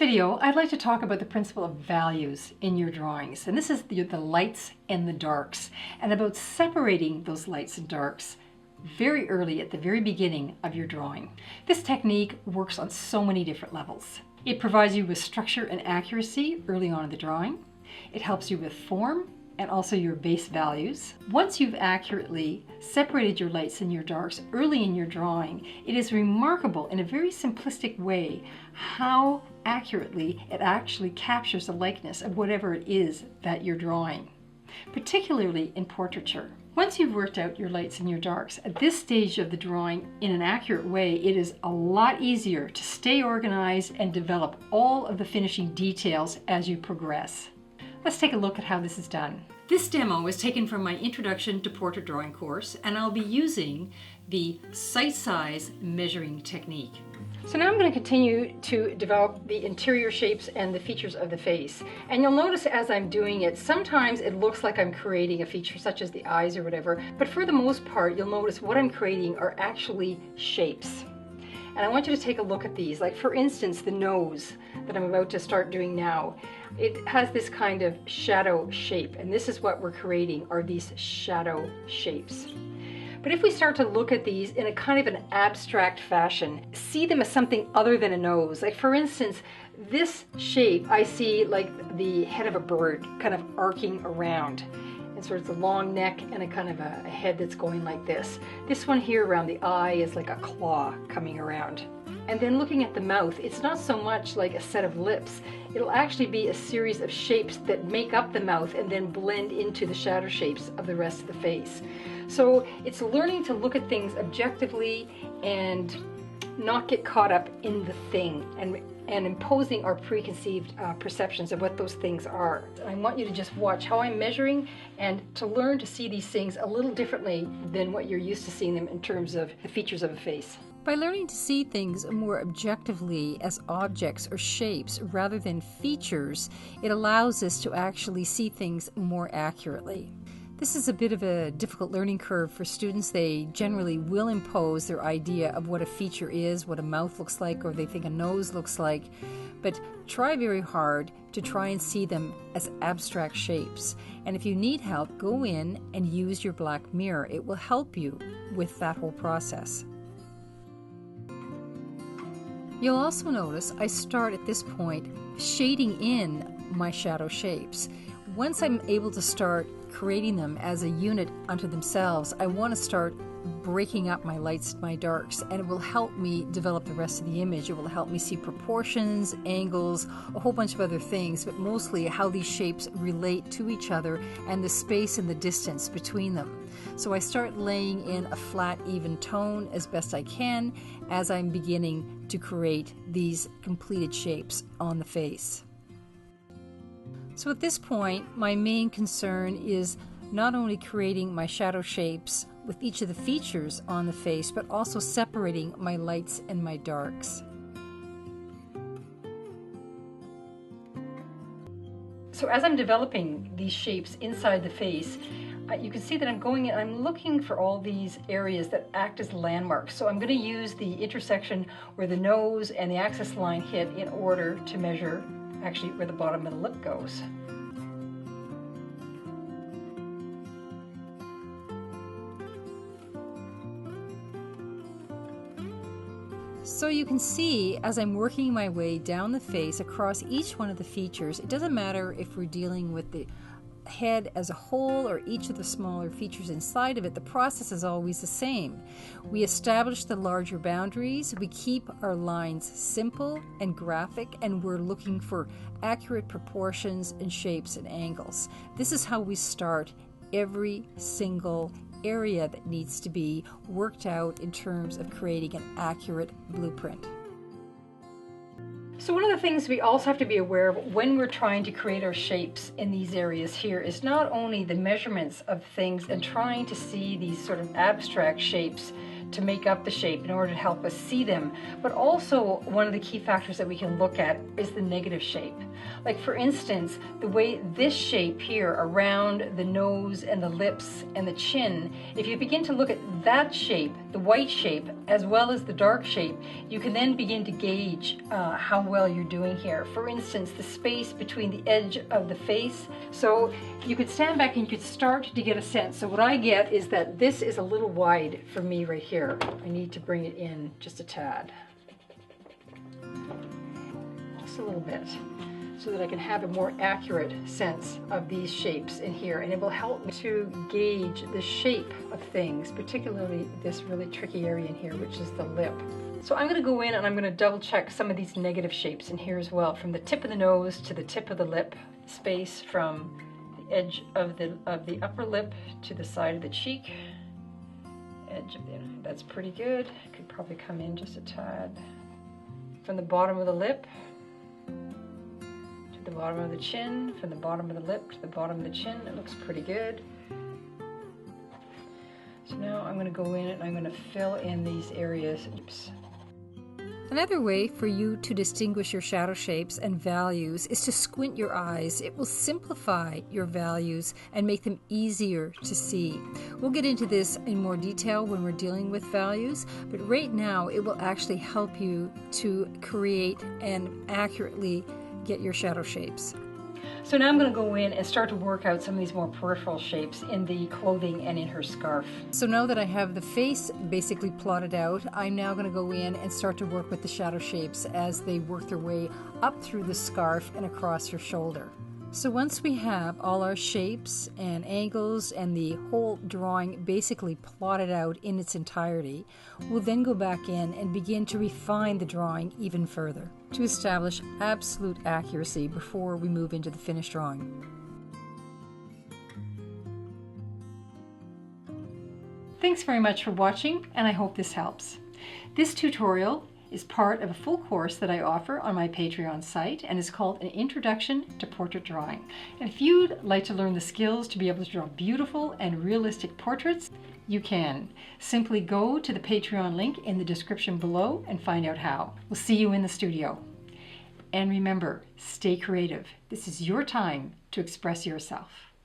video, I'd like to talk about the principle of values in your drawings. And this is the lights and the darks, and about separating those lights and darks very early at the very beginning of your drawing. This technique works on so many different levels. It provides you with structure and accuracy early on in the drawing. It helps you with form and also your base values. Once you've accurately separated your lights and your darks early in your drawing, it is remarkable in a very simplistic way how accurately it actually captures the likeness of whatever it is that you're drawing, particularly in portraiture. Once you've worked out your lights and your darks at this stage of the drawing in an accurate way, it is a lot easier to stay organized and develop all of the finishing details as you progress. Let's take a look at how this is done. This demo was taken from my Introduction to Portrait Drawing course, and I'll be using the sight size measuring technique. So now I'm going to continue to develop the interior shapes and the features of the face. And you'll notice as I'm doing it, sometimes it looks like I'm creating a feature such as the eyes or whatever, but for the most part, you'll notice what I'm creating are actually shapes. And I want you to take a look at these. Like for instance, the nose that I'm about to start doing now, it has this kind of shadow shape, and this is what we're creating, are these shadow shapes. But if we start to look at these in a kind of an abstract fashion, see them as something other than a nose. Like for instance, this shape I see like the head of a bird kind of arcing around. And sort of the long neck and a kind of a head that's going like this. This one here around the eye is like a claw coming around. And then looking at the mouth, it's not so much like a set of lips. It'll actually be a series of shapes that make up the mouth and then blend into the shadow shapes of the rest of the face. So it's learning to look at things objectively and not get caught up in the thing and imposing our preconceived perceptions of what those things are. I want you to just watch how I'm measuring and to learn to see these things a little differently than what you're used to seeing them in terms of the features of a face. By learning to see things more objectively as objects or shapes rather than features, it allows us to actually see things more accurately. This is a bit of a difficult learning curve for students. They generally will impose their idea of what a feature is, what a mouth looks like, or they think a nose looks like. But try very hard to try and see them as abstract shapes. And if you need help, go in and use your black mirror. It will help you with that whole process. You'll also notice I start at this point shading in my shadow shapes. Once I'm able to start creating them as a unit unto themselves, I want to start breaking up my lights and my darks, and it will help me develop the rest of the image. It will help me see proportions, angles, a whole bunch of other things, but mostly how these shapes relate to each other and the space and the distance between them. So I start laying in a flat, even tone as best I can as I'm beginning to create these completed shapes on the face. So at this point, my main concern is not only creating my shadow shapes with each of the features on the face, but also separating my lights and my darks. So as I'm developing these shapes inside the face, you can see that I'm going in, I'm looking for all these areas that act as landmarks. So I'm going to use the intersection where the nose and the axis line hit in order to measure actually where the bottom of the lip goes. So you can see as I'm working my way down the face across each one of the features, it doesn't matter if we're dealing with the head as a whole or each of the smaller features inside of it, the process is always the same. We establish the larger boundaries, we keep our lines simple and graphic, and we're looking for accurate proportions and shapes and angles. This is how we start every single area that needs to be worked out in terms of creating an accurate blueprint. So one of the things we also have to be aware of when we're trying to create our shapes in these areas here is not only the measurements of things and trying to see these sort of abstract shapes to make up the shape in order to help us see them, but also one of the key factors that we can look at is the negative shape. Like for instance, the way this shape here around the nose and the lips and the chin, if you begin to look at that shape the white shape as well as the dark shape, you can then begin to gauge how well you're doing here. For instance, the space between the edge of the face. So you could stand back and you could start to get a sense. So what I get is that this is a little wide for me right here. I need to bring it in just a tad. Just a little bit, so that I can have a more accurate sense of these shapes in here, and it will help me to gauge the shape of things, particularly this really tricky area in here, which is the lip. So I'm going to go in and I'm going to double check some of these negative shapes in here as well, from the tip of the nose to the tip of the lip, space from the edge of the upper lip to the side of the cheek, edge of the, that's pretty good. Could probably come in just a tad. From the bottom of the lip the bottom of the chin, from the bottom of the lip to the bottom of the chin. It looks pretty good. So now I'm going to go in and I'm going to fill in these areas. Oops. Another way for you to distinguish your shadow shapes and values is to squint your eyes. It will simplify your values and make them easier to see. We'll get into this in more detail when we're dealing with values, but right now it will actually help you to create and accurately get your shadow shapes. So now I'm going to go in and start to work out some of these more peripheral shapes in the clothing and in her scarf. So now that I have the face basically plotted out, I'm now going to go in and start to work with the shadow shapes as they work their way up through the scarf and across her shoulder. So once we have all our shapes and angles and the whole drawing basically plotted out in its entirety, we'll then go back in and begin to refine the drawing even further to establish absolute accuracy before we move into the finished drawing. Thanks very much for watching, and I hope this helps. This tutorial is part of a full course that I offer on my Patreon site and is called An Introduction to Portrait Drawing. And if you'd like to learn the skills to be able to draw beautiful and realistic portraits, you can. Simply go to the Patreon link in the description below and find out how. We'll see you in the studio. And remember, stay creative. This is your time to express yourself.